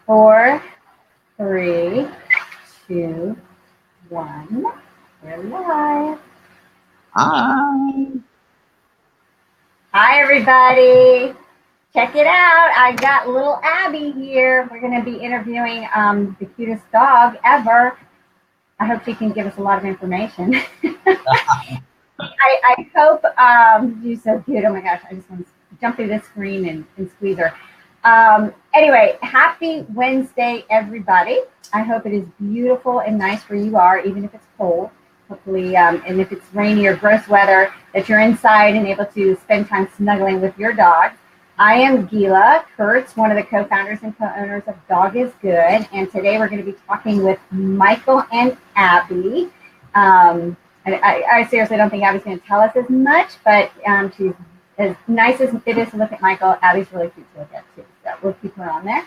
4, 3, 2, 1. We're live. Hi. Hi, everybody. Check it out. I got little Abbie here. We're going to be interviewing the cutest dog ever. I hope she can give us a lot of information. I hope she's so cute. Oh my gosh, I just want to jump through this screen and squeeze her. Anyway, happy Wednesday, everybody. I hope it is beautiful and nice where you are, even if it's cold. Hopefully, and if it's rainy or gross weather, that you're inside and able to spend time snuggling with your dog. I am Gila Kurtz, one of the co-founders and co-owners of Dog is Good, and today we're going to be talking with Michael and Abbie. I seriously don't think Abbie's going to tell us as much, but she's as nice as it is to look at Michael. Abbie's really cute to look at too, so we'll keep her on there.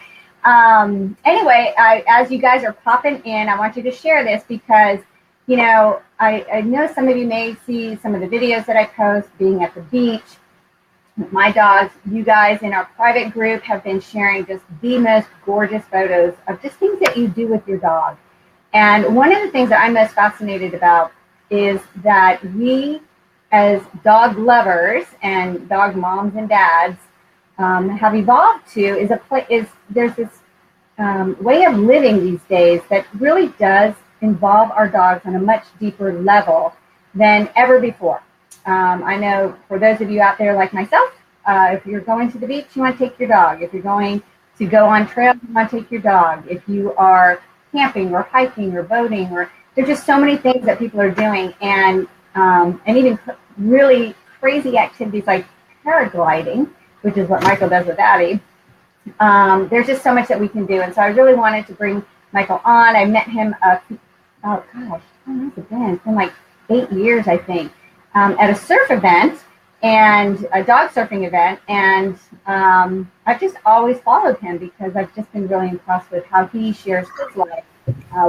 Anyway, as you guys are popping in, I want you to share this because, you know, I know some of you may see some of the videos that I post being at the beach with my dogs. You guys in our private group have been sharing just the most gorgeous photos of just things that you do with your dog. And one of the things that I'm most fascinated about is that we, as dog lovers and dog moms and dads, have evolved to there's this way of living these days that really does involve our dogs on a much deeper level than ever before. I know for those of you out there like myself, if you're going to the beach, you want to take your dog. If you're going to go on trail, you want to take your dog. If you are camping or hiking or boating, or there's just so many things that people are doing, and even really crazy activities like paragliding, which is what Michael does with Abbie. There's just so much that we can do, and so I really wanted to bring Michael on. I met him how long has it been? It's been like 8 years, I think, at a surf event and a dog surfing event, and I've just always followed him because I've just been really impressed with how he shares his life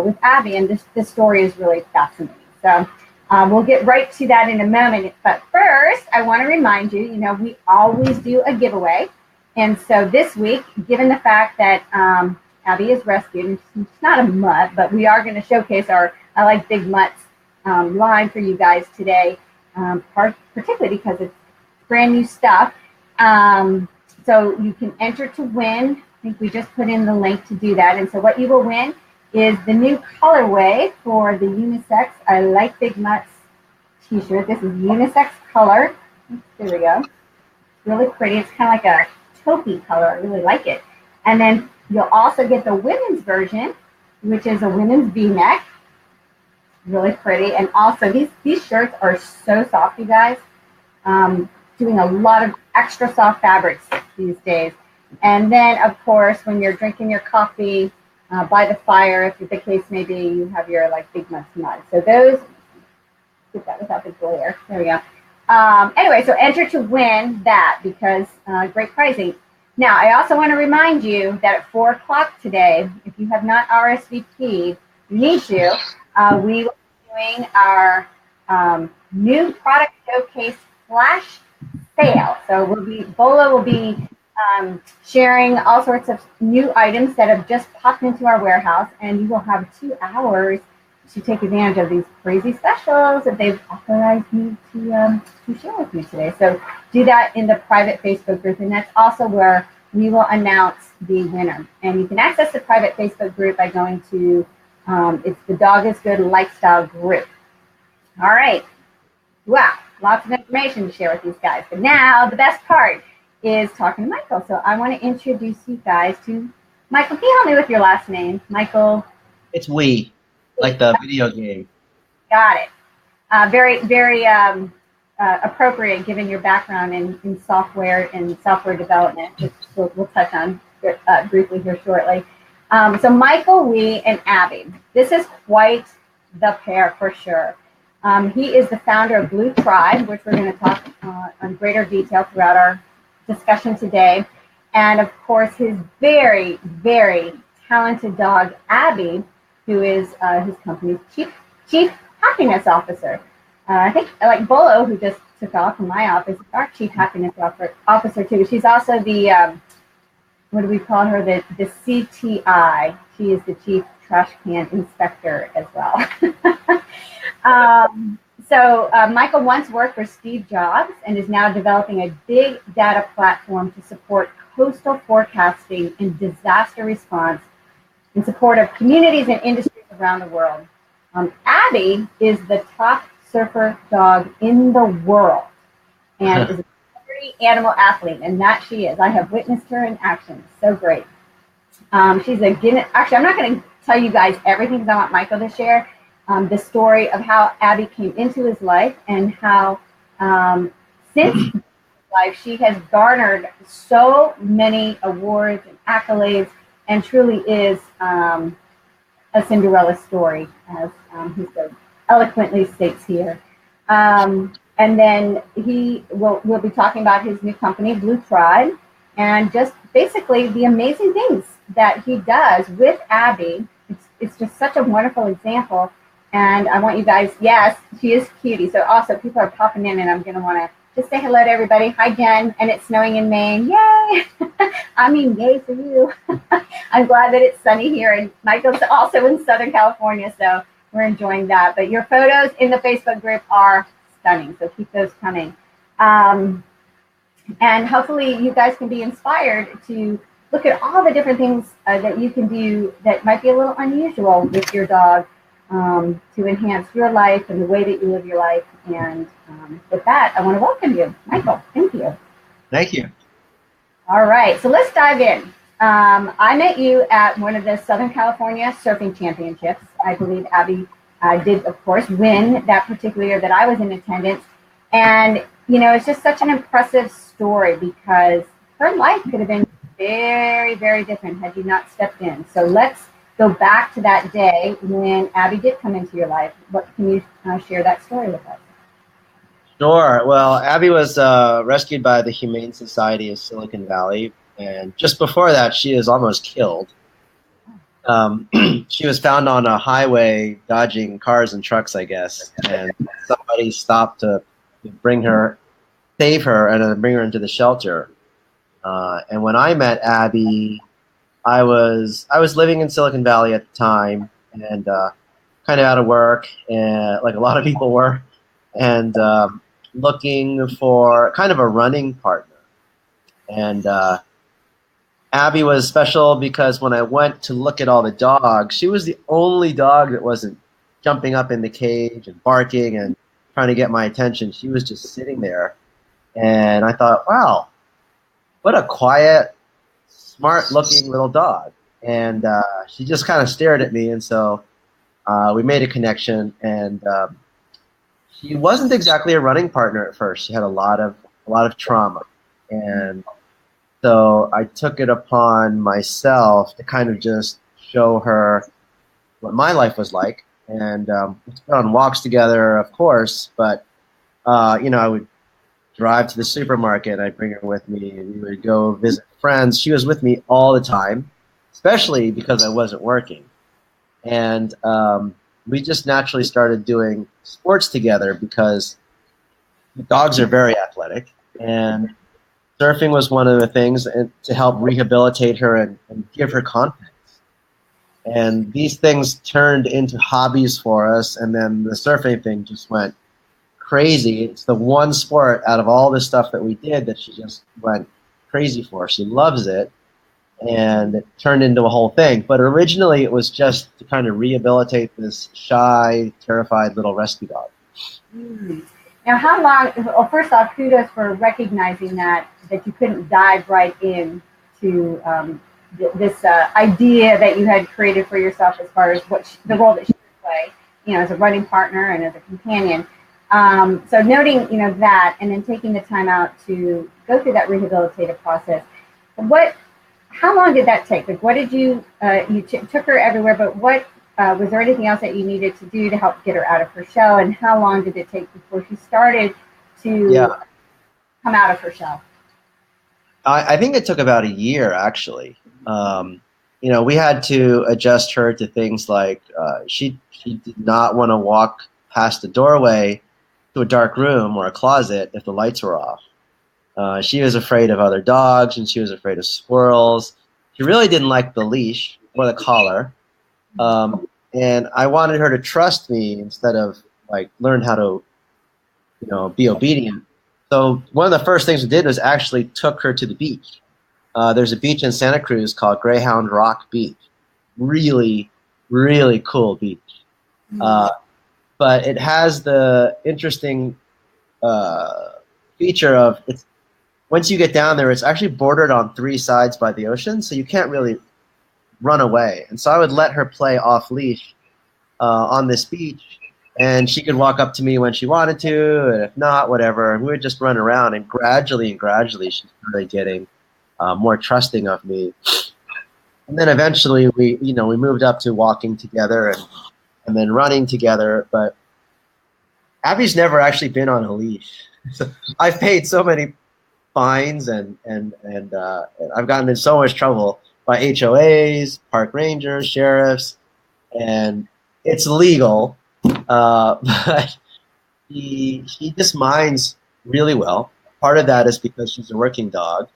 with Abbie, and this story is really fascinating. So we'll get right to that in a moment, but first I want to remind you, we always do a giveaway, and so this week, given the fact that Abbie is rescued, and she's not a mutt, but we are going to showcase our I Like Big Mutts line for you guys today, particularly because it's brand new stuff. So you can enter to win. I think we just put in the link to do that. And so what you will win is the new colorway for the unisex I Like Big Mutts t-shirt. This is unisex color. There we go. Really pretty. It's kind of like a taupey color. I really like it. And then you'll also get the women's version, which is a women's V-neck. Really pretty. And also these shirts are so soft, you guys. Doing a lot of extra soft fabrics these days. And then, of course, when you're drinking your coffee by the fire, if the case may be, you have your like Big Mutts mug. So those, get that without the glare. There we go. Anyway, so enter to win that because great pricing. Now, I also want to remind you that at 4 o'clock today, if you have not RSVP'd, you need to. We will be doing our new product showcase flash sale. So Bolo will be sharing all sorts of new items that have just popped into our warehouse, and you will have 2 hours to take advantage of these crazy specials that they've authorized me to share with you today. So do that in the private Facebook group, and that's also where we will announce the winner. And you can access the private Facebook group by going to it's the Dog is Good Lifestyle group. All right. Wow. Lots of information to share with these guys. But now the best part is talking to Michael. So I want to introduce you guys to Michael. Can you help me with your last name? Michael? It's we, like the video game. Got it. Very, very appropriate given your background in software and software development, which we'll touch on briefly here shortly. So Michael, we, and Abbie. This is quite the pair for sure. He is the founder of Blue Tribe, which we're going to talk on greater detail throughout our discussion today. And of course, his very, very talented dog, Abbie, who is his company's chief happiness officer. I think like Bolo, who just took off from my office, our chief happiness officer too. She's also the what do we call her? The CTI. She is the Chief Trash Can Inspector as well. Michael once worked for Steve Jobs and is now developing a big data platform to support coastal forecasting and disaster response in support of communities and industries around the world. Abbie is the top surfer dog in the world and is a animal athlete, and that she is. I have witnessed her in action. So great. She's a Guinness. Actually, I'm not going to tell you guys everything because I want Michael to share the story of how Abbie came into his life and how since his life she has garnered so many awards and accolades and truly is a Cinderella story, as he so eloquently states here. And then we'll be talking about his new company, Blue Tribe, and just basically the amazing things that he does with Abbie. It's just such a wonderful example. And I want you guys, yes, she is cutie. So also people are popping in and I'm going to want to just say hello to everybody. Hi, Jen. And it's snowing in Maine. Yay. I mean, yay for you. I'm glad that it's sunny here. And Michael's also in Southern California. So we're enjoying that. But your photos in the Facebook group are stunning. So keep those coming. And hopefully you guys can be inspired to look at all the different things that you can do that might be a little unusual with your dog to enhance your life and the way that you live your life. And with that, I want to welcome you. Michael, thank you. Thank you. All right, so let's dive in. I met you at one of the Southern California Surfing Championships. I believe Abbie did, of course, win that particular year that I was in attendance. And, you know, it's just such an impressive story because her life could have been very, very different had you not stepped in. So let's go back to that day when Abbie did come into your life. What can you share that story with us? Sure. Well, Abbie was rescued by the Humane Society of Silicon Valley, and just before that, she was almost killed. She was found on a highway dodging cars and trucks, I guess, and somebody stopped to bring her, save her, and then bring her into the shelter. And when I met Abbie, I was living in Silicon Valley at the time, and kind of out of work, and like a lot of people were, and looking for kind of a running partner. And Abbie was special because when I went to look at all the dogs, she was the only dog that wasn't jumping up in the cage and barking and trying to get my attention. She was just sitting there, and I thought, wow, what a quiet, smart-looking little dog. And she just kind of stared at me, and so we made a connection. And she wasn't exactly a running partner at first. She had a lot of trauma, and so I took it upon myself to kind of just show her what my life was like. And we'd go on walks together, of course, but you know, I would drive to the supermarket. I'd bring her with me. We would go visit friends. She was with me all the time, especially because I wasn't working. And we just naturally started doing sports together because dogs are very athletic, and surfing was one of the things to help rehabilitate her and give her confidence. And these things turned into hobbies for us, and then the surfing thing just went crazy. It's the one sport out of all the stuff that we did that she just went crazy for. She loves it, and it turned into a whole thing. But originally it was just to kind of rehabilitate this shy, terrified little rescue dog. Mm. Now, how long, well, first off, kudos for recognizing that you couldn't dive right in to this idea that you had created for yourself as far as the role that she would play, you know, as a running partner and as a companion. So noting, you know, that, and then taking the time out to go through that rehabilitative process. How long did that take? Like, what did you took her everywhere, but what was there anything else that you needed to do to help get her out of her shell? And how long did it take before she started to come out of her shell? I think it took about a year, actually. You know, we had to adjust her to things like she did not want to walk past the doorway to a dark room or a closet if the lights were off. She was afraid of other dogs, and she was afraid of squirrels. She really didn't like the leash or the collar. And I wanted her to trust me instead of like learn how to, be obedient. So one of the first things we did was actually took her to the beach. There's a beach in Santa Cruz called Greyhound Rock Beach. Really, really cool beach. But it has the interesting feature of it's once you get down there, it's actually bordered on 3 sides by the ocean, so you can't really run away. And so I would let her play off leash on this beach, and she could walk up to me when she wanted to, and if not, whatever. And we would just run around, and gradually, she started getting more trusting of me. And then eventually, we moved up to walking together and then running together. But Abbie's never actually been on a leash. So I've paid so many fines and I've gotten in so much trouble by HOAs, park rangers, sheriffs, and it's legal. But she just minds really well. Part of that is because she's a working dog.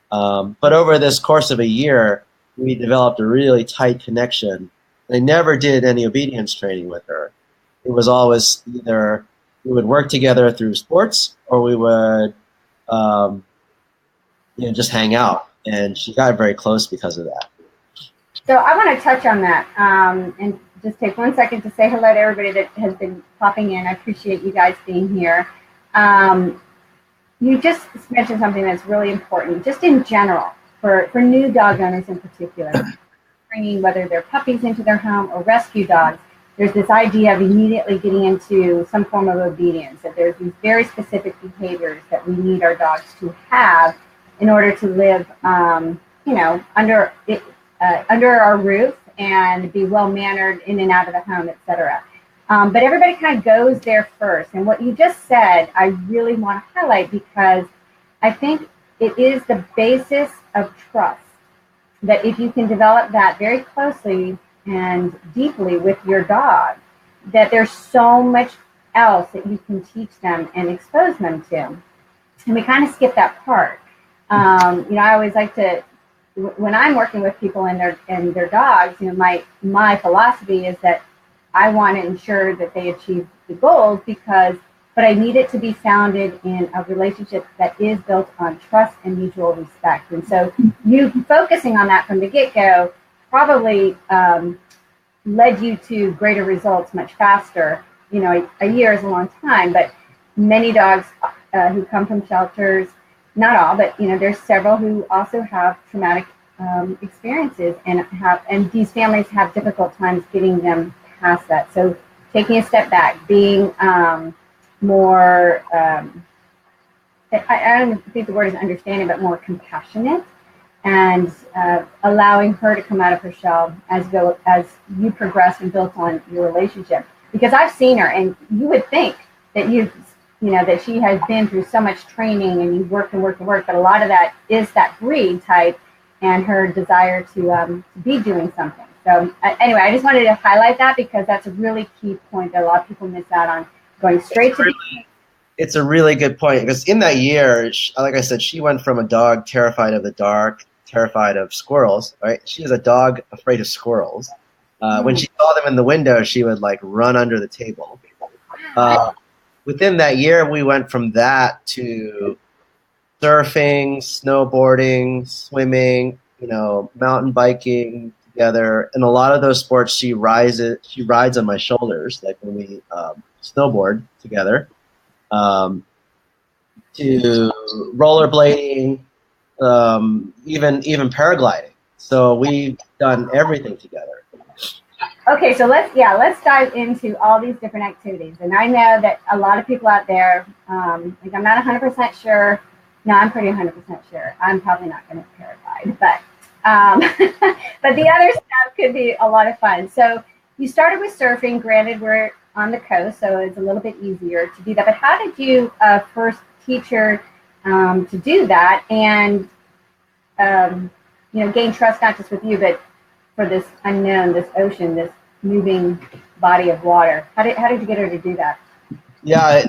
But over this course of a year, we developed a really tight connection. I never did any obedience training with her. It was always either we would work together through sports or we would just hang out. And she got very close because of that. So I want to touch on that and just take 1 second to say hello to everybody that has been popping in. I appreciate you guys being here. You just mentioned something that's really important, just in general, for new dog owners in particular, bringing whether they're puppies into their home or rescue dogs. There's this idea of immediately getting into some form of obedience, that there's these very specific behaviors that we need our dogs to have in order to live, under our roof and be well-mannered in and out of the home, etc. But everybody kind of goes there first. And what you just said, I really want to highlight because I think it is the basis of trust, that if you can develop that very closely and deeply with your dog, that there's so much else that you can teach them and expose them to. And we kind of skip that part. I always like to, when I'm working with people and their dogs, my philosophy is that I want to ensure that they achieve the goals but I need it to be founded in a relationship that is built on trust and mutual respect. And so you focusing on that from the get-go probably led you to greater results much faster. A year is a long time, but many dogs who come from shelters, not all, but there's several who also have traumatic experiences and these families have difficult times getting them past that. So taking a step back, being more, I don't think the word is understanding, but more compassionate, and allowing her to come out of her shell as you progress and build on your relationship. Because I've seen her, and you would think that that she has been through so much training and you've worked and worked and worked, but a lot of that is that breed type and her desire to be doing something. So anyway, I just wanted to highlight that because that's a really key point that a lot of people miss out on, going straight to It's a really good point because in that year, like I said, she went from a dog terrified of the dark, terrified of squirrels, right? She is a dog afraid of squirrels. When she saw them in the window, she would like run under the table. Within that year, we went from that to surfing, snowboarding, swimming, mountain biking together. And a lot of those sports, she rides on my shoulders, like when we snowboard together, to rollerblading, even paragliding. So we've done everything together. Okay, so let's dive into all these different activities. And I know that a lot of people out there, I'm not 100% sure. No, I'm pretty 100% sure. I'm probably not going to paraglide, but but the other stuff could be a lot of fun. So you started with surfing. Granted, we're on the coast, so it's a little bit easier to do that. But how did you first teach her to do that and gain trust not just with you, but for this unknown, this ocean, this moving body of water? How did you get her to do that? Yeah,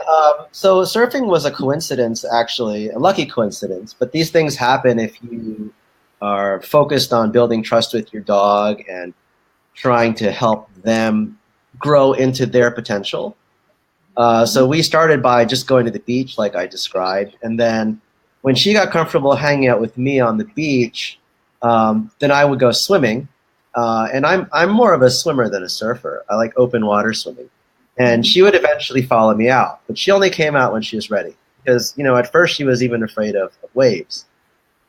so surfing was a coincidence, actually, a lucky coincidence. But these things happen if you are focused on building trust with your dog and trying to help them grow into their potential. So we started by just going to the beach, like I described, and then when she got comfortable hanging out with me on the beach, then I would go swimming. And I'm more of a swimmer than a surfer. I like open water swimming, and she would eventually follow me out, but she only came out when she was ready because at first she was even afraid of waves.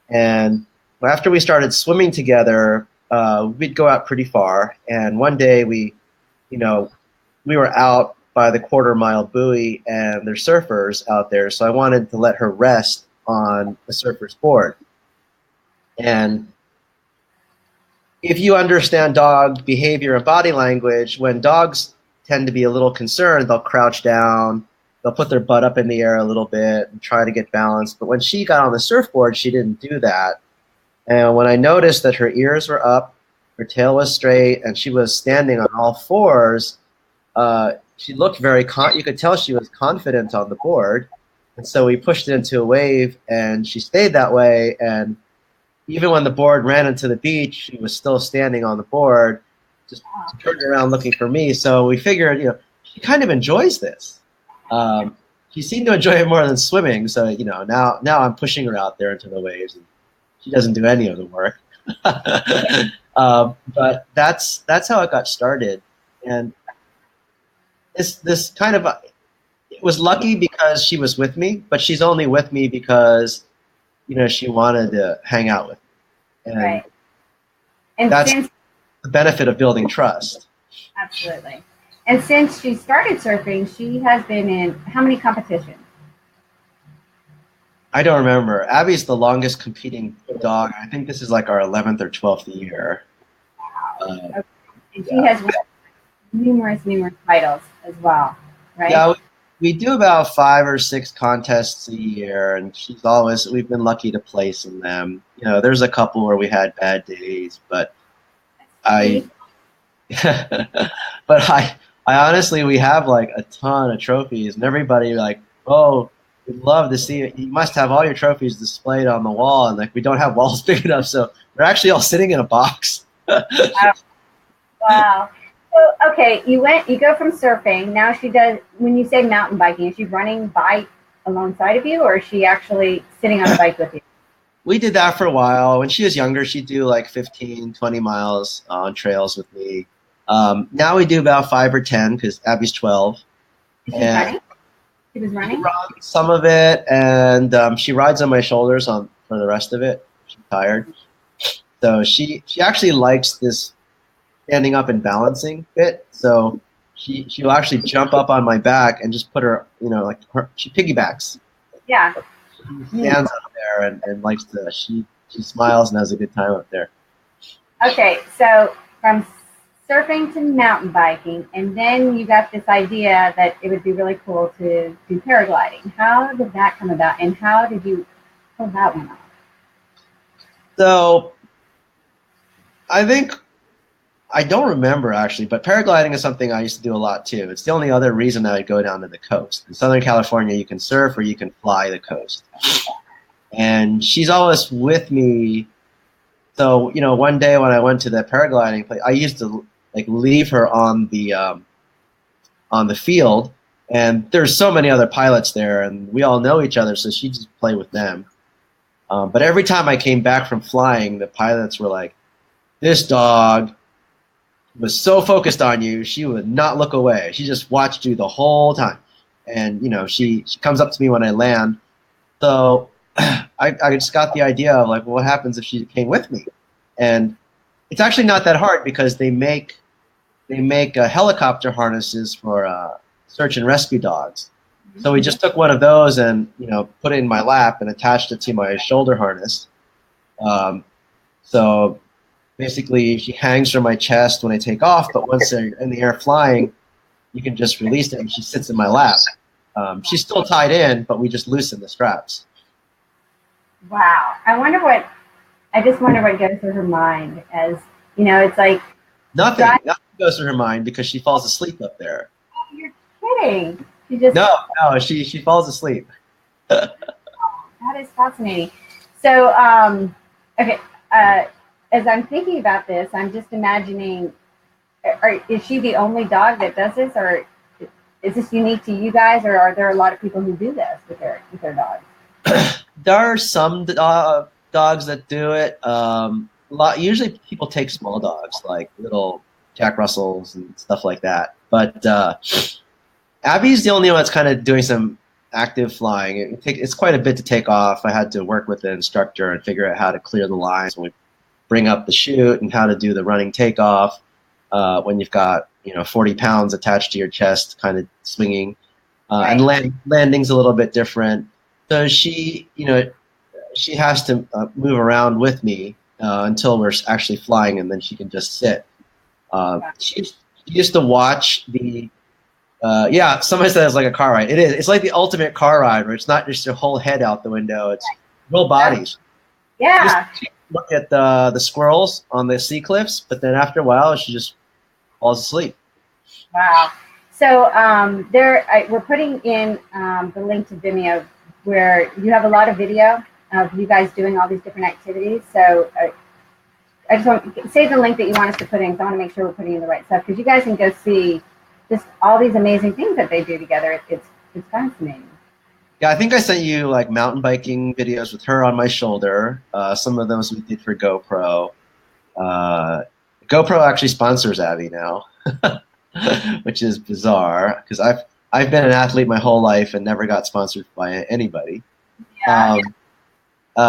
And after we started swimming together, we'd go out pretty far. And one day we were out by the quarter-mile buoy, and there's surfers out there. So I wanted to let her rest on the surfer's board. And if you understand dog behavior and body language, when dogs tend to be a little concerned, they'll crouch down, they'll put their butt up in the air a little bit and try to get balanced. But when she got on the surfboard, she didn't do that. And when I noticed that her ears were up, her tail was straight, and she was standing on all fours, she looked you could tell she was confident on the board. And so we pushed it into a wave, and she stayed that way. And even when the board ran into the beach, she was still standing on the board, just turning around looking for me. So we figured, she kind of enjoys this. She seemed to enjoy it more than swimming. So, now I'm pushing her out there into the waves, and she doesn't do any of the work. But that's how it got started. And this kind of, it was lucky because she was with me, but she's only with me because, she wanted to hang out with me. And right. And that's the benefit of building trust. Absolutely. And since she started surfing, she has been in how many competitions? I don't remember. Abbie's the longest competing dog. I think this is like our 11th or 12th year. Okay. And she has won numerous titles as well, right? Yeah, we do about 5 or 6 contests a year, and we've been lucky to place in them. There's a couple where we had bad days, but I honestly, we have like a ton of trophies, and everybody like, oh, we'd love to see it. You must have all your trophies displayed on the wall, and like we don't have walls big enough, so they're actually all sitting in a box. Wow. So, okay, you go from surfing. Now she does, when you say mountain biking, is she running bike alongside of you, or is she actually sitting on the bike with you? We did that for a while. When she was younger, she'd do like 15, 20 miles on trails with me. Now we do about 5 or 10 because Abbie's 12. Is she running? She was running? She runs some of it, and she rides on my shoulders for the rest of it. She's tired. So she actually likes this standing up and balancing bit. So she'll actually jump up on my back and just put her, she piggybacks. Yeah. She stands up there and likes to, she smiles and has a good time up there. Okay, so from surfing to mountain biking, and then you got this idea that it would be really cool to do paragliding. How did that come about, and how did you pull that one off? So I don't remember actually, but paragliding is something I used to do a lot too. It's the only other reason I would go down to the coast. In Southern California, you can surf or you can fly the coast. And she's always with me. So, one day when I went to the paragliding place, I used to like leave her on the field, and there's so many other pilots there, and we all know each other, so she'd just play with them. But every time I came back from flying, the pilots were like, "This dog was so focused on you, she would not look away. She just watched you the whole time." And, she comes up to me when I land. So I just got the idea of like, well, what happens if she came with me? And it's actually not that hard because they make helicopter harnesses for search and rescue dogs. So we just took one of those and, put it in my lap and attached it to my shoulder harness. So basically, she hangs from my chest when I take off, but once they're in the air flying, you can just release it and she sits in my lap. She's still tied in, but we just loosen the straps. Wow. I just wonder what goes through her mind as, it's like. Nothing goes through her mind because she falls asleep up there. You're kidding. No, she falls asleep. That is fascinating. So, okay, as I'm thinking about this, I'm just imagining, is she the only dog that does this, or is this unique to you guys, or are there a lot of people who do this with their dogs? There are some dogs that do it. Usually people take small dogs, like little Jack Russells and stuff like that. But Abbie's the only one that's kind of doing some active flying. It's quite a bit to take off. I had to work with the instructor and figure out how to clear the lines when we bring up the chute and how to do the running takeoff when you've got 40 pounds attached to your chest, kind of swinging, Right. and landing's a little bit different. So she has to move around with me until we're actually flying, and then she can just sit. She used to watch the. Somebody said it's like a car ride. It is. It's like the ultimate car ride, where it's not just your whole head out the window; it's real bodies. Yeah. She look at the squirrels on the sea cliffs, but then after a while, she just falls asleep. Wow. So we're putting in the link to Vimeo, where you have a lot of video of you guys doing all these different activities. So I just want to say the link that you want us to put in, because I want to make sure we're putting in the right stuff, because you guys can go see just all these amazing things that they do together. It's fascinating. Yeah, I think I sent you like mountain biking videos with her on my shoulder. Some of those we did for GoPro. GoPro actually sponsors Abbie now, which is bizarre because I've been an athlete my whole life and never got sponsored by anybody. Yeah.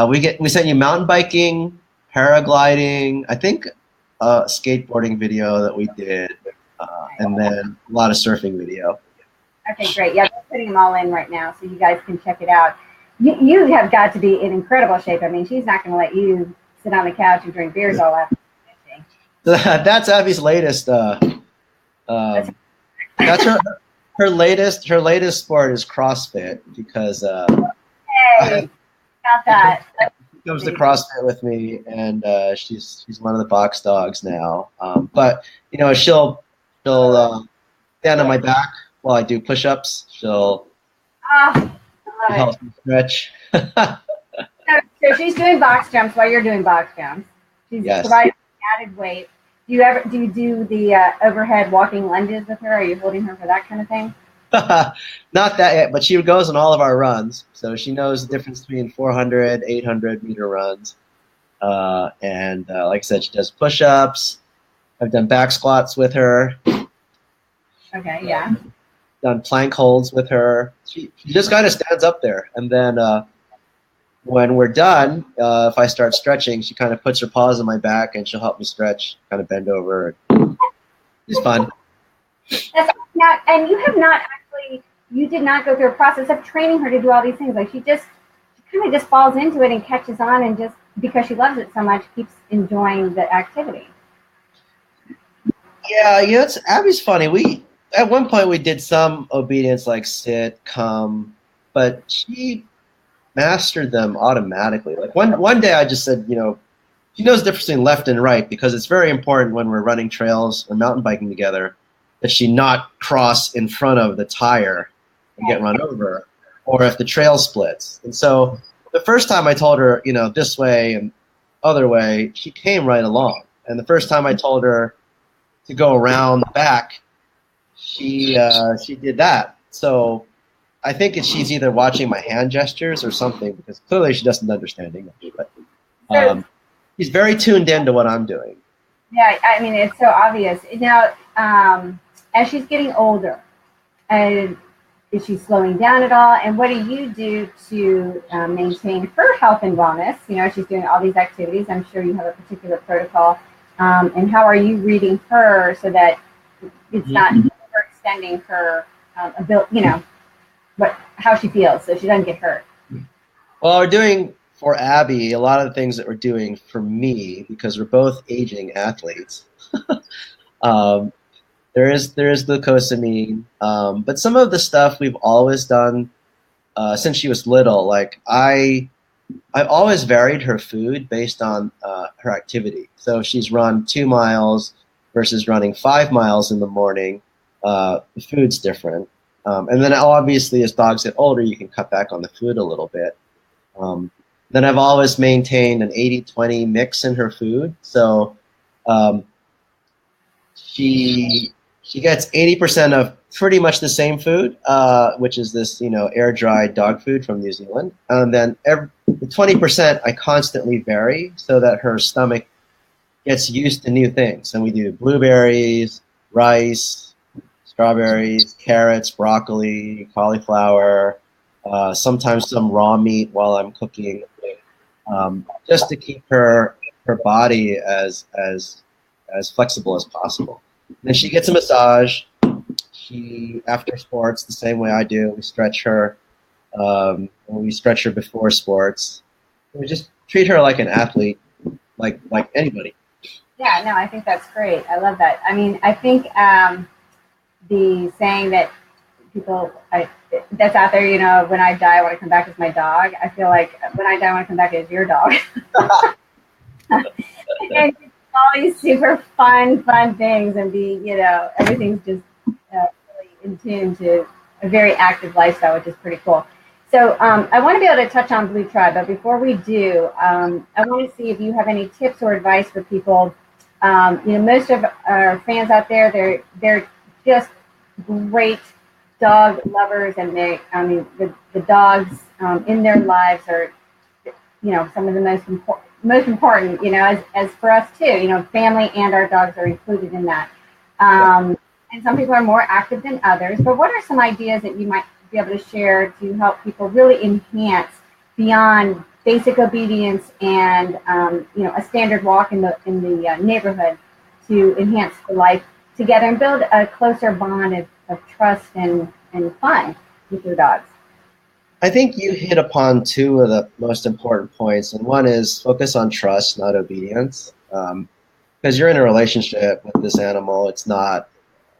We sent you mountain biking, paragliding, I think a skateboarding video that we did, and then a lot of surfing video. Okay, great. Yeah, we're putting them all in right now, so you guys can check it out. You have got to be in incredible shape. I mean, she's not going to let you sit on the couch and drink beers all afternoon. That's Abbie's latest. That's her latest. Her latest sport is CrossFit because Hey, got that. she comes to CrossFit with me, and she's one of the box dogs now. But she'll stand on my back while I do push-ups. She'll help me stretch. So she's doing box jumps while you're doing box jumps. She's providing added weight. Do you do the overhead walking lunges with her? Are you holding her for that kind of thing? Not that yet, but she goes on all of our runs, so she knows the difference between 400, 800 meter runs. And like I said, she does push-ups. I've done back squats with her. Okay, yeah. Done plank holds with her. She just kind of stands up there, and then when we're done, if I start stretching, she kind of puts her paws on my back and she'll help me stretch, kind of bend over. It's fun. Now, and you did not go through a process of training her to do all these things. Like she kind of just falls into it and catches on, and just because she loves it so much, keeps enjoying the activity. Yeah, Abbie's funny. At one point we did some obedience like sit, come, but she mastered them automatically. Like one day I just said, she knows the difference between left and right, because it's very important when we're running trails or mountain biking together that she not cross in front of the tire and get run over, or if the trail splits. And so the first time I told her, this way and other way, she came right along. And the first time I told her to go around the back, she did that. So I think she's either watching my hand gestures or something, because clearly she doesn't understand English. But she's very tuned into what I'm doing. Yeah, I mean, it's so obvious. Now, as she's getting older, is she slowing down at all? And what do you do to maintain her health and wellness? She's doing all these activities. I'm sure you have a particular protocol. And how are you reading her so that it's not overextending her ability, how she feels, so she doesn't get hurt? Well, we're doing for Abbie a lot of the things that we're doing for me, because we're both aging athletes. There is glucosamine, but some of the stuff we've always done since she was little. Like I've always varied her food based on her activity. So if she's run 2 miles versus running 5 miles in the morning, the food's different. And then obviously as dogs get older, you can cut back on the food a little bit. Then I've always maintained an 80-20 mix in her food. So um, she gets 80% of pretty much the same food, which is this, air dried dog food from New Zealand. And then the 20% I constantly vary so that her stomach gets used to new things. And we do blueberries, rice, strawberries, carrots, broccoli, cauliflower, sometimes some raw meat while I'm cooking, just to keep her body as flexible as possible. Then she gets a massage. She, after sports, the same way I do, we stretch her. We stretch her before sports. We just treat her like an athlete, like anybody. Yeah, no, I think that's great. I love that. I mean, I think the saying that that's out there, when I die, I want to come back as my dog. I feel like when I die, I want to come back as your dog. And all these super fun things and be, everything's just really in tune to a very active lifestyle, which is pretty cool. So I want to be able to touch on Blue Tribe, but before we do, I want to see if you have any tips or advice for people. Most of our fans out there, they're just great dog lovers, and the dogs in their lives are, some of the most important, as for us too, family and our dogs are included in that. And some people are more active than others, but what are some ideas that you might be able to share to help people really enhance beyond basic obedience and, a standard walk in the neighborhood to enhance the life together and build a closer bond of trust and fun with your dogs? I think you hit upon two of the most important points, and one is focus on trust, not obedience. Because you're in a relationship with this animal. It's not,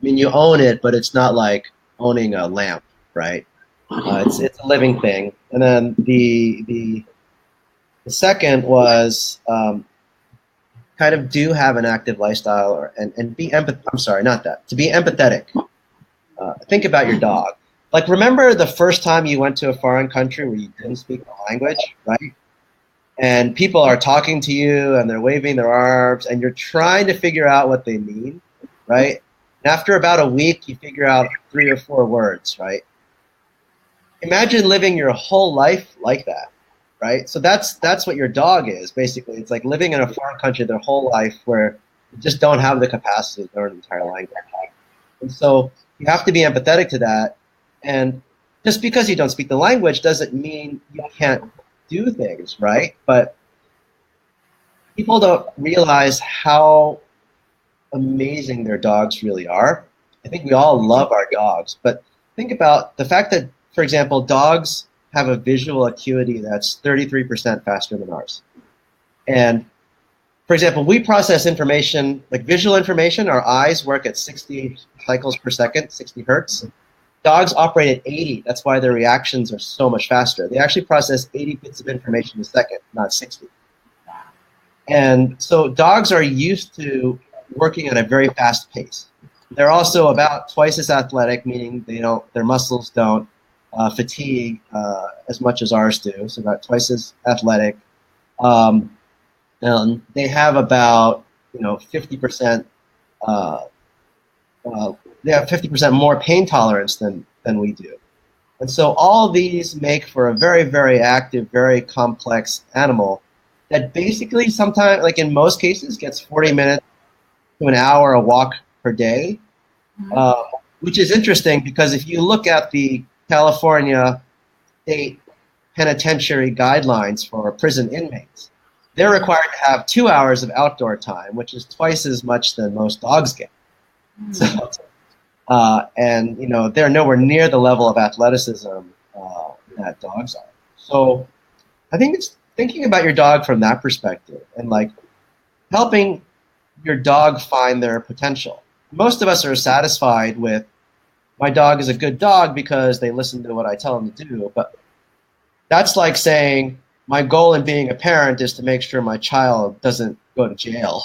you own it, but it's not like owning a lamp, right? It's a living thing. And then the second was kind of do have an active lifestyle and be to be empathetic. Think about your dog. Like, remember the first time you went to a foreign country where you didn't speak the language, right? And people are talking to you and they're waving their arms and you're trying to figure out what they mean, right? And after about a week, you figure out 3 or 4 words, right? Imagine living your whole life like that, right? So that's what your dog is, basically. It's like living in a foreign country their whole life where you just don't have the capacity to learn the entire language. And so you have to be empathetic to that. And just because you don't speak the language doesn't mean you can't do things, right? But people don't realize how amazing their dogs really are. I think we all love our dogs, but think about the fact that, for example, dogs have a visual acuity that's 33% faster than ours. And for example, we process information, like visual information, our eyes work at 60 cycles per second, 60 hertz. Dogs operate at 80. That's why their reactions are so much faster. They actually process 80 bits of information a second, not 60. And so dogs are used to working at a very fast pace. They're also about twice as athletic, meaning their muscles don't fatigue as much as ours do. So about twice as athletic. And they have about 50%. They have 50% more pain tolerance than we do. And so all these make for a very, very active, very complex animal that basically sometimes, in most cases, gets 40 minutes to an hour a walk per day, which is interesting because if you look at the California state penitentiary guidelines for prison inmates, they're required to have 2 hours of outdoor time, which is twice as much than most dogs get. So, and they're nowhere near the level of athleticism that dogs are. So I think it's thinking about your dog from that perspective and helping your dog find their potential. Most of us are satisfied with my dog is a good dog because they listen to what I tell them to do. But that's like saying my goal in being a parent is to make sure my child doesn't go to jail.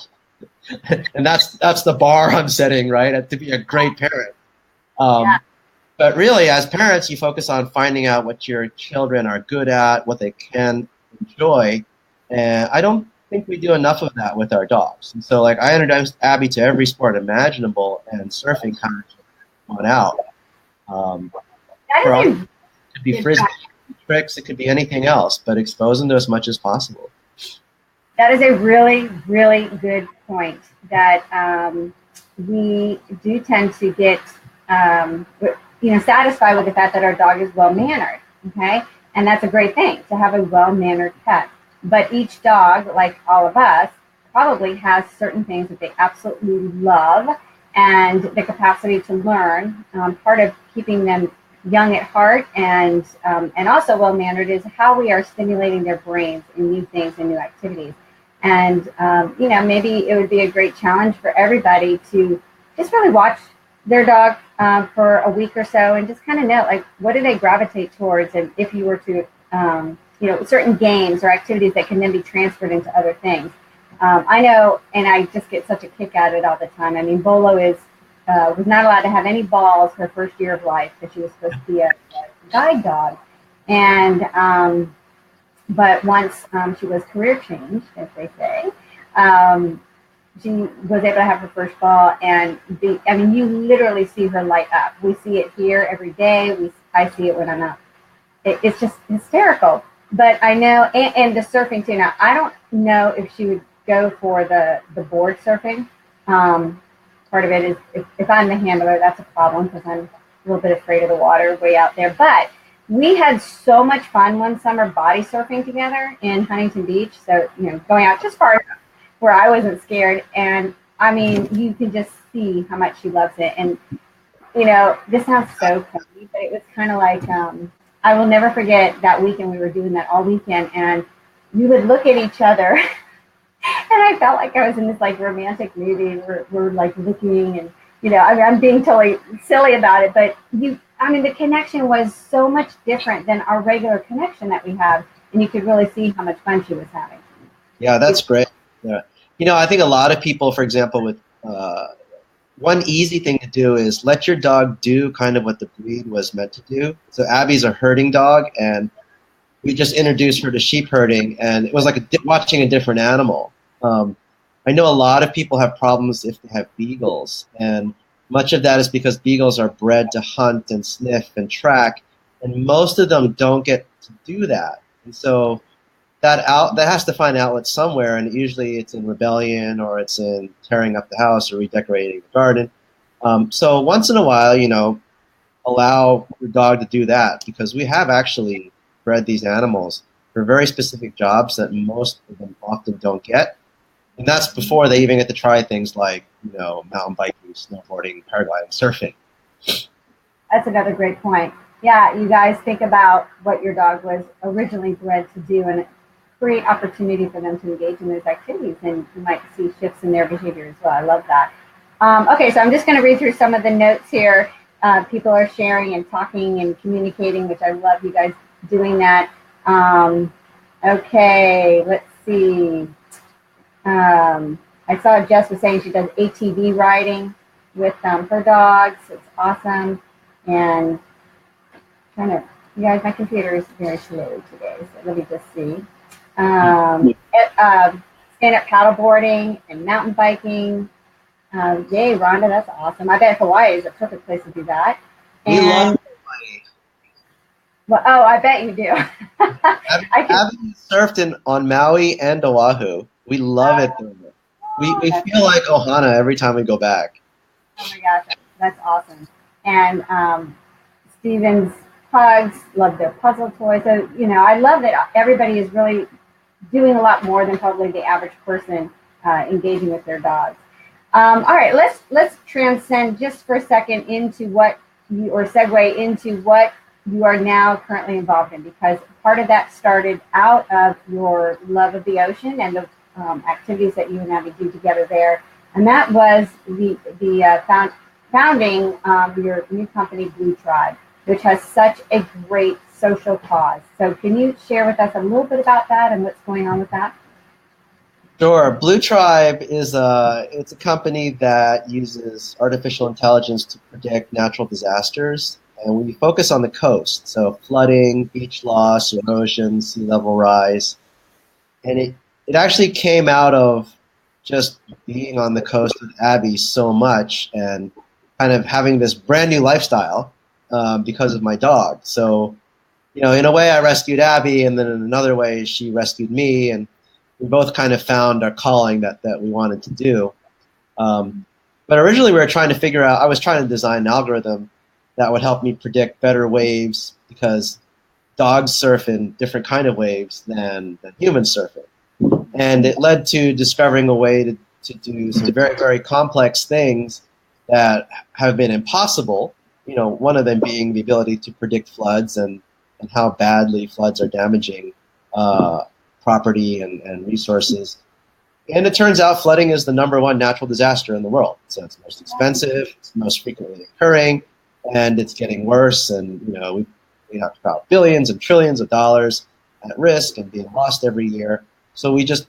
And that's the bar I'm setting, right? To be a great parent. But really, as parents, you focus on finding out what your children are good at, what they can enjoy. And I don't think we do enough of that with our dogs. And so, like, I introduced Abbie to every sport imaginable, and surfing kind of went out. For That us, is it could be frisbee, tricks, it could be anything else, but expose them to as much as possible. that is a really, really good point that we do tend to get, satisfied with the fact that our dog is well mannered. Okay, and that's a great thing to have a well mannered pet. But each dog, like all of us, probably has certain things that they absolutely love and the capacity to learn. Part of keeping them young at heart and also well mannered is how we are stimulating their brains in new things and new activities. And maybe it would be a great challenge for everybody to just really watch their dog for a week or so and just kind of know, like, what do they gravitate towards, and if you were to certain games or activities that can then be transferred into other things. I know, and I just get such a kick at it all the time. I mean, Bolo was not allowed to have any balls her first year of life because she was supposed to be a guide dog. And but once she was career changed, as they say, she was able to have her first ball, and you literally see her light up. We see it here every day. I see it when I'm out. It's just hysterical. But I know, and the surfing too. Now, I don't know if she would go for the board surfing. Part of it is if I'm the handler, that's a problem because I'm a little bit afraid of the water way out there. But we had so much fun one summer body surfing together in Huntington Beach. So, going out just far enough where I wasn't scared. And I mean, you can just see how much she loves it. And, this sounds so funny, but it was kind of like, I will never forget that weekend. We were doing that all weekend, and you would look at each other, and I felt like I was in this like romantic movie. We're like looking, and I'm being totally silly about it, but the connection was so much different than our regular connection that we have, and you could really see how much fun she was having. Yeah, that's great. Yeah. I think a lot of people, for example, with one easy thing to do is let your dog do kind of what the breed was meant to do. So Abbie's a herding dog, and we just introduced her to sheep herding, and it was like watching a different animal. I know a lot of people have problems if they have beagles, and much of that is because beagles are bred to hunt and sniff and track, and most of them don't get to do that. And so that has to find outlets somewhere, and usually it's in rebellion, or it's in tearing up the house or redecorating the garden. So once in a while, allow your dog to do that, because we have actually bred these animals for very specific jobs that most of them often don't get. And that's before they even get to try things like, mountain biking, snowboarding, paragliding, surfing. That's another great point. Yeah, you guys think about what your dog was originally bred to do and create opportunity for them to engage in those activities, and you might see shifts in their behavior as well. I love that. Okay, so I'm just going to read through some of the notes here. People are sharing and talking and communicating, which I love you guys doing that. Okay, let's see. I saw Jess was saying she does ATV riding with her dogs. It's awesome. And you guys, my computer is very slow today, so let me just see. Stand-up paddleboarding and mountain biking. Yay, Rhonda, that's awesome. I bet Hawaii is a perfect place to do that. We love Hawaii. Well, I bet you do. Having surfed on Maui and Oahu, we love it there. We feel like Ohana every time we go back. Oh my gosh, that's awesome. And Steven's pugs love their puzzle toys. So, I love that everybody is really doing a lot more than probably the average person engaging with their dogs. All right, let's transcend just for a second into segue into what you are now currently involved in, because part of that started out of your love of the ocean and the activities that you and Abbie do together there, and that was the founding your new company, Blue Tribe, which has such a great social cause. So can you share with us a little bit about that and what's going on with that? Sure. Blue Tribe is it's a company that uses artificial intelligence to predict natural disasters, and we focus on the coast. So flooding, beach loss, erosion, sea level rise. And it actually came out of just being on the coast with Abbie so much and kind of having this brand new lifestyle because of my dog. So, in a way I rescued Abbie, and then in another way she rescued me, and we both kind of found our calling that we wanted to do. But originally we were trying to figure out, I was trying to design an algorithm that would help me predict better waves, because dogs surf in different kind of waves than humans surf in. And it led to discovering a way to do some very, very complex things that have been impossible. One of them being the ability to predict floods and how badly floods are damaging property and resources. And it turns out flooding is the #1 natural disaster in the world. So it's most expensive, it's most frequently occurring, and it's getting worse. And we have about billions and trillions of dollars at risk and being lost every year. So we just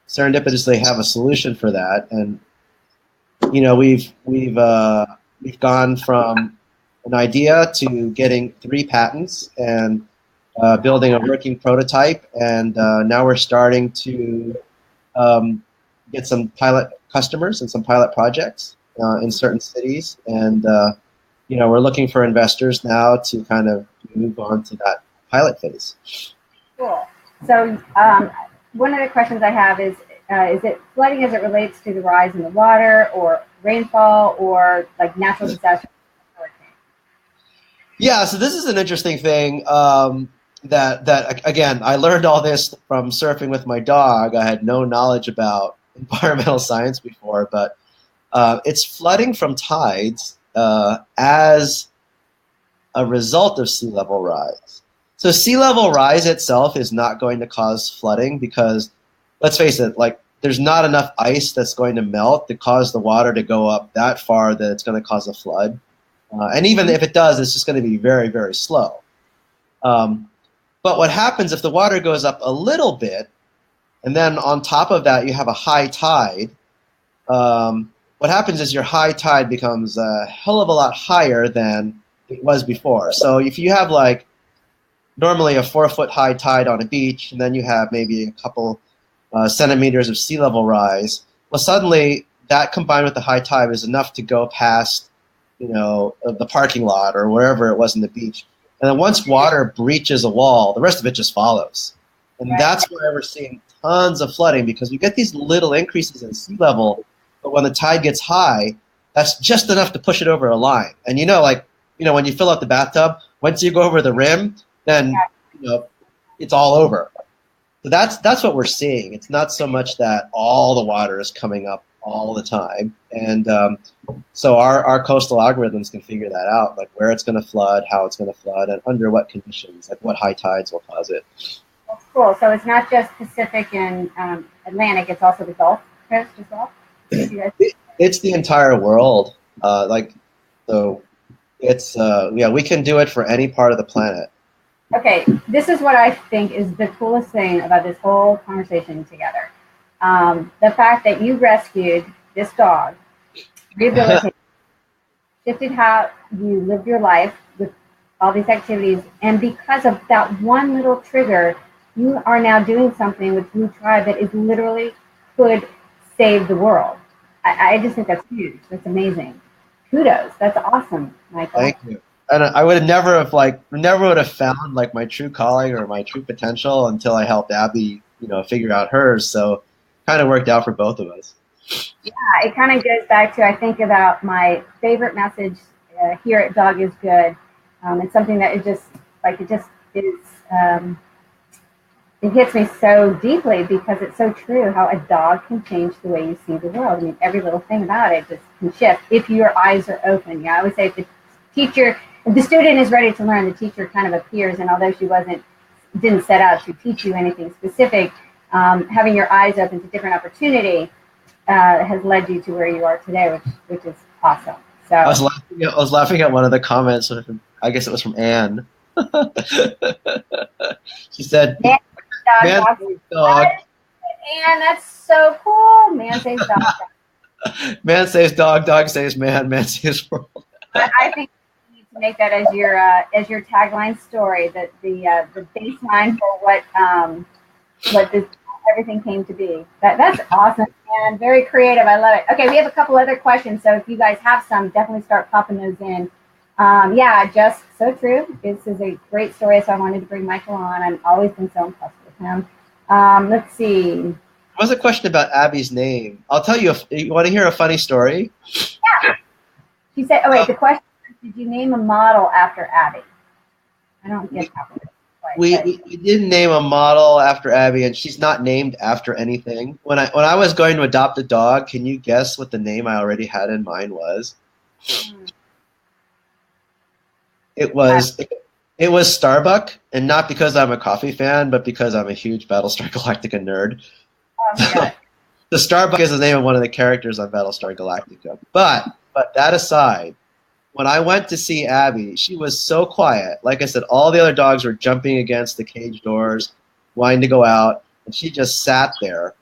serendipitously have a solution for that. And we've gone from an idea to getting 3 patents and building a working prototype. And now we're starting to get some pilot customers and some pilot projects in certain cities. And we're looking for investors now to kind of move on to that pilot phase. Cool. So one of the questions I have is it flooding as it relates to the rise in the water, or rainfall, or like natural disaster? Yeah, so this is an interesting thing that again, I learned all this from surfing with my dog. I had no knowledge about environmental science before, but it's flooding from tides as a result of sea level rise. So sea level rise itself is not going to cause flooding, because, let's face it, there's not enough ice that's going to melt to cause the water to go up that far that it's going to cause a flood. And even if it does, it's just going to be very, very slow. But what happens if the water goes up a little bit, and then on top of that you have a high tide, what happens is your high tide becomes a hell of a lot higher than it was before. So if you have normally a 4-foot high tide on a beach, and then you have maybe a couple centimeters of sea level rise, well, suddenly that combined with the high tide is enough to go past the parking lot or wherever it was in the beach. And then once water breaches a wall, the rest of it just follows. And that's why we're seeing tons of flooding, because we get these little increases in sea level, but when the tide gets high, that's just enough to push it over a line. And when you fill out the bathtub, once you go over the rim, then it's all over. So that's what we're seeing. It's not so much that all the water is coming up all the time. And so our coastal algorithms can figure that out, where it's going to flood, how it's going to flood, and under what conditions, what high tides will cause it. That's cool. So it's not just Pacific and Atlantic, it's also the Gulf Coast as well? It's the entire world. So it's, we can do it for any part of the planet. Okay, this is what I think is the coolest thing about this whole conversation together. The fact that you rescued this dog, rehabilitated, shifted how you lived your life with all these activities, and because of that one little trigger, you are now doing something with Blue Tribe that is literally could save the world. I just think that's huge. That's amazing. Kudos. That's awesome, Michael. Thank you. And I would never have found my true calling or my true potential until I helped Abbie, figure out hers. So kind of worked out for both of us. Yeah, it kind of goes back to, I think about my favorite message here at Dog is Good. It's something that it just is, it hits me so deeply, because it's so true how a dog can change the way you see the world. I mean, every little thing about it just can shift if your eyes are open. Yeah, I always say if the student is ready to learn, the teacher kind of appears, and although she didn't set out to teach you anything specific, having your eyes open to different opportunity has led you to where you are today, which is awesome. So I was laughing at one of the comments. I guess it was from Anne. She said, "Man saves dog." And that's so cool. Man saves dog. Man saves dog. Dog saves man. Man saves world. I think you need to make that as your tagline story. That the baseline for what this everything came to be. That's awesome and very creative. I love it. Okay, we have a couple other questions, so if you guys have some, definitely start popping those in. Yeah, just so true. This is a great story, so I wanted to bring Michael on. I've always been so impressed with him. Let's see. There was a question about Abbie's name. I'll tell you. You want to hear a funny story? Yeah. She said, "Oh wait, the question is, did you name a model after Abbie?" I don't get that one. We didn't name a model after Abbie, and she's not named after anything. When I was going to adopt a dog, can you guess what the name I already had in mind was? It was Starbuck, and not because I'm a coffee fan, but because I'm a huge Battlestar Galactica nerd. Oh my God. The Starbuck is the name of one of the characters on Battlestar Galactica. But that aside, when I went to see Abbie, she was so quiet. Like I said, all the other dogs were jumping against the cage doors, wanting to go out, and she just sat there.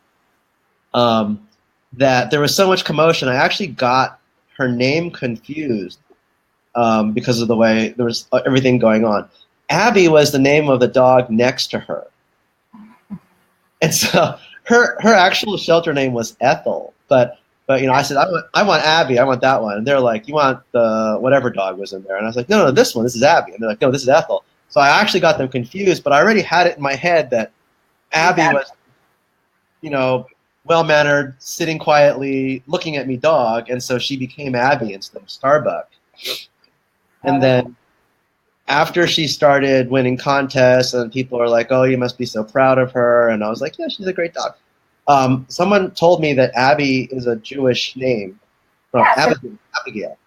That there was so much commotion. I actually got her name confused because of the way there was everything going on. Abbie was the name of the dog next to her. And so her actual shelter name was Ethel, but I said, I want Abbie, I want that one. And they're like, you want the whatever dog was in there? And I was like, no, this one, this is Abbie. And they're like, no, this is Ethel. So I actually got them confused, but I already had it in my head that Abbie was, well-mannered, sitting quietly, looking at me dog, and so she became Abbie instead of Starbuck. And then after she started winning contests, and people are like, oh, you must be so proud of her. And I was like, yeah, she's a great dog. Someone told me that Abbie is a Jewish name from Abigail.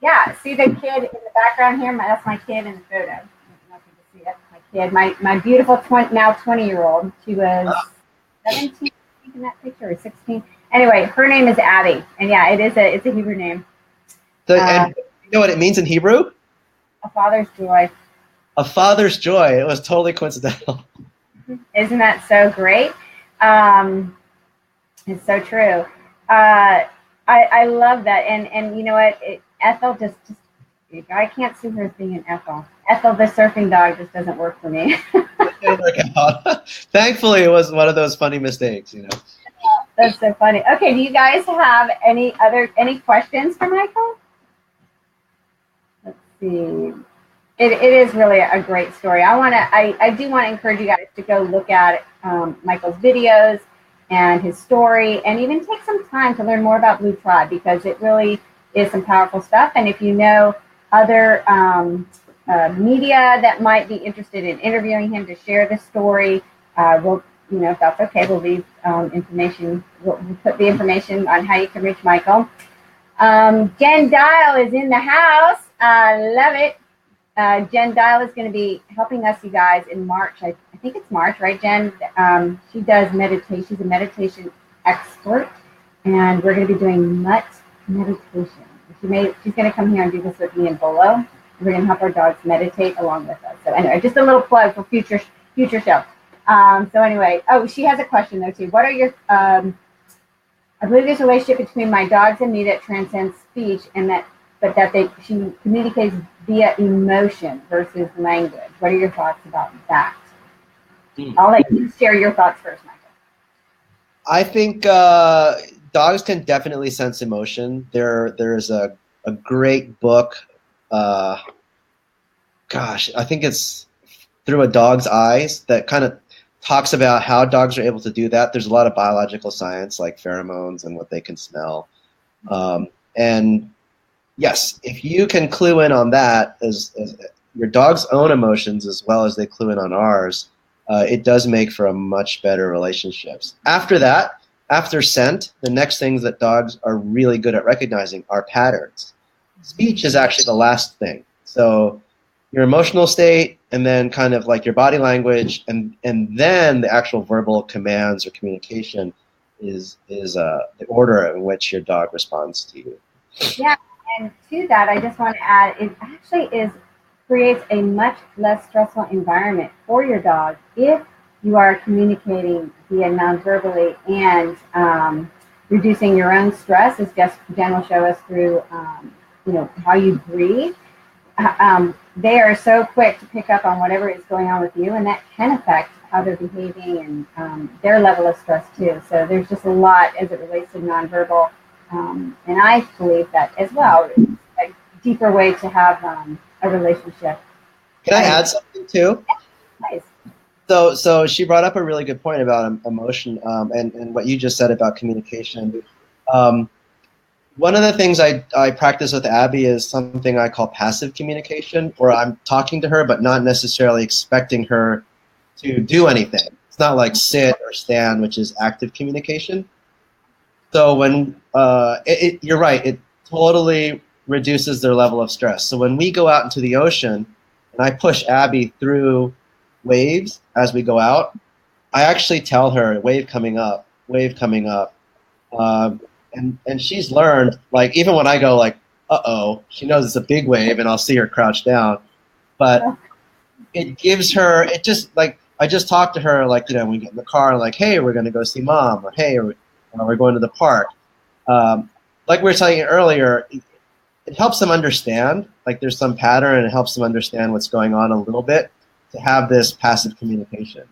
Yeah, see the kid in the background here? That's my kid in the photo. I don't know if you can see that's my kid. My beautiful 20-year-old. She was 17 in that picture, or 16. Anyway, her name is Abbie, and yeah, it's a Hebrew name. And you know what it means in Hebrew? A father's joy. A father's joy. It was totally coincidental. Isn't that so great? It's so true. I love that, and you know what? Ethel just I can't see her as being an Ethel. Ethel, the surfing dog, just doesn't work for me. It didn't work out. Thankfully, it was one of those funny mistakes, That's so funny. Okay, do you guys have any questions for Michael? Let's see. It is really a great story. I do want to encourage you guys to go look at Michael's videos and his story, and even take some time to learn more about Blue Tribe, because it really is some powerful stuff. And if you know other media that might be interested in interviewing him to share the story, we'll, if that's okay, we'll leave information. We'll put the information on how you can reach Michael. Jen Dial is in the house. I love it. Jen Dial is going to be helping us, you guys, in March. I think it's March, right, Jen? She does meditation. She's a meditation expert, and we're going to be doing mutt meditation. She's going to come here and do this with me and Bolo. We're going to help our dogs meditate along with us. So anyway, just a little plug for future show. So anyway, she has a question though too. What are your I believe there's a relationship between my dogs and me that transcends speech, and she communicates via emotion versus language. What are your thoughts about that? I'll let you share your thoughts first, Michael. I think dogs can definitely sense emotion. There's a great book. I think it's Through a Dog's Eyes that kind of talks about how dogs are able to do that. There's a lot of biological science like pheromones and what they can smell. And yes, if you can clue in on that, as your dog's own emotions as well as they clue in on ours, it does make for a much better relationships. After that, after scent, the next things that dogs are really good at recognizing are patterns. Speech is actually the last thing. So your emotional state, and then kind of like your body language, and then the actual verbal commands or communication is the order in which your dog responds to you. Yeah, and to that, I just want to add, it actually creates a much less stressful environment for your dog if you are communicating via non-verbally and reducing your own stress, as Jen will show us through, how you breathe. They are so quick to pick up on whatever is going on with you, and that can affect how they're behaving and their level of stress too. So there's just a lot as it relates to nonverbal. And I believe that as well. It's a deeper way to have a relationship. Can I add something too? Nice. So she brought up a really good point about emotion and what you just said about communication. One of the things I practice with Abbie is something I call passive communication, where I'm talking to her but not necessarily expecting her to do anything. It's not like sit or stand, which is active communication. So when you're right, it totally reduces their level of stress. So when we go out into the ocean and I push Abbie through waves as we go out, I actually tell her, wave coming up, wave coming up. And she's learned, like, even when I go like, uh-oh, she knows it's a big wave and I'll see her crouch down. But it gives her, it just, like, I just talked to her, like, when we get in the car, like, hey, we're going to go see mom, or hey, we're going to the park. Like we were telling you earlier, it helps them understand, like there's some pattern, and it helps them understand what's going on a little bit to have this passive communication.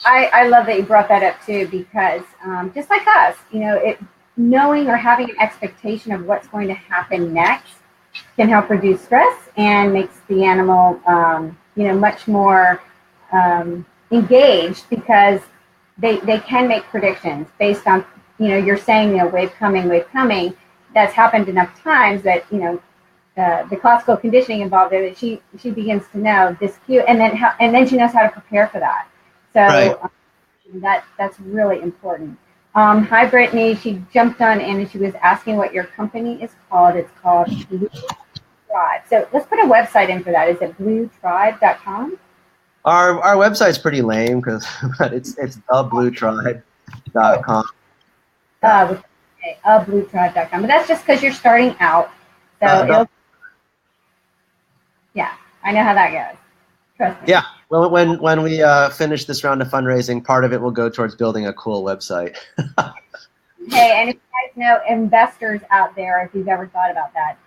I love that you brought that up too, because just like us, knowing or having an expectation of what's going to happen next can help reduce stress and makes the animal, much more engaged, because they can make predictions based on, you're saying, wave coming, wave coming. That's happened enough times that, the classical conditioning involved there, that she begins to know this cue, and then she knows how to prepare for that. So right. That's really important. Hi, Brittany. She jumped on in and she was asking what your company is called. It's called Blue Tribe. So let's put a website in for that. Is it bluetribe.com? Our website's pretty lame, because it's thebluetribe.com. Okay, bluetribe.com. But that's just because you're starting out. So yeah, I know how that goes. Trust me. Yeah. Well, when we finish this round of fundraising, part of it will go towards building a cool website. Hey, and if you guys know investors out there, if you've ever thought about that,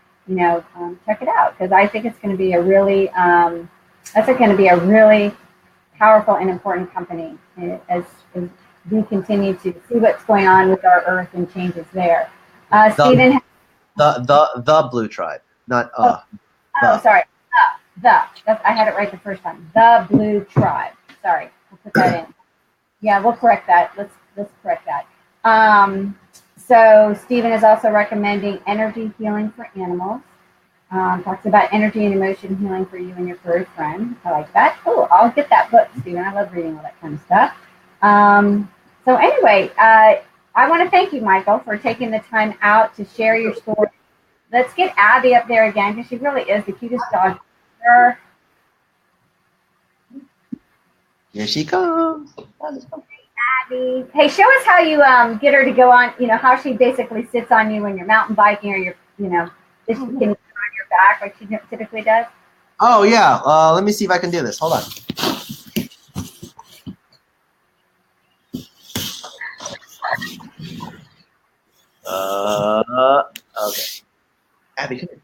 check it out, because I think it's going to be a really powerful and important company as we continue to see what's going on with our Earth and changes there. Stephen, the Blue Tribe, not sorry. I had it right the first time. The Blue Tribe. Sorry, we'll put that in. Yeah, we'll correct that. Let's correct that. So Stephen is also recommending energy healing for animals. Talks about energy and emotion healing for you and your furry friend. I like that. Oh, I'll get that book, Stephen. I love reading all that kind of stuff. So anyway, I want to thank you, Michael, for taking the time out to share your story. Let's get Abbie up there again, because she really is the cutest dog. Here she comes. Abbie. Hey, show us how you get her to go on, how she basically sits on you when you're mountain biking, or you're, this can get on your back like she typically does. Oh, yeah. Let me see if I can do this. Hold on. Okay. Abbie, come here.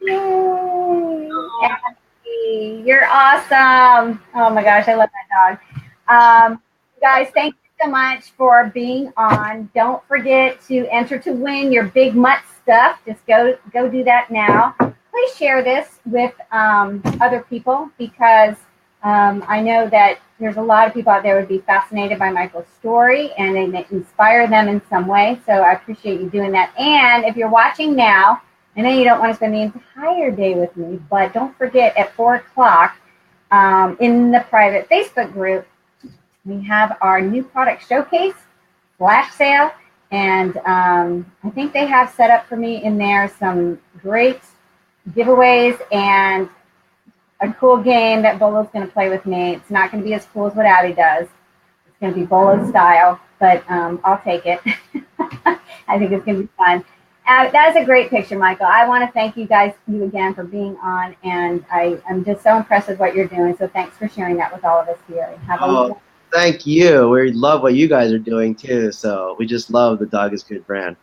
Yay! Abbie, you're awesome. Oh my gosh, I love that dog. Guys, thank you so much for being on. Don't forget to enter to win your big mutt stuff. Just go do that now. Please share this with other people, because I know that there's a lot of people out there who would be fascinated by Michael's story, and they may inspire them in some way. So I appreciate you doing that. And if you're watching now, I know you don't want to spend the entire day with me, but don't forget at 4 o'clock in the private Facebook group, we have our new product showcase, flash sale, and I think they have set up for me in there some great giveaways and a cool game that Bolo's going to play with me. It's not going to be as cool as what Abbie does. It's going to be Bolo style, but I'll take it. I think it's going to be fun. That is a great picture, Michael. I want to thank you again for being on, and I'm just so impressed with what you're doing. So thanks for sharing that with all of us here. Thank you. We love what you guys are doing too. So we just love the Dog is Good brand.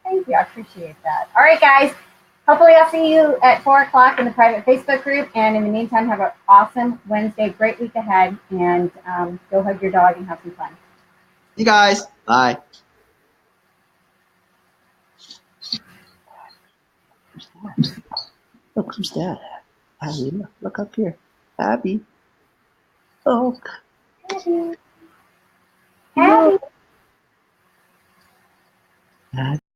Thank you. I appreciate that. All right, guys. Hopefully, I'll see you at 4 o'clock in the private Facebook group. And in the meantime, have an awesome Wednesday, great week ahead, and go hug your dog and have some fun. You guys. Bye. Look, who's that? Abbie, look up here. Abbie. Oh. Abbie. Abbie.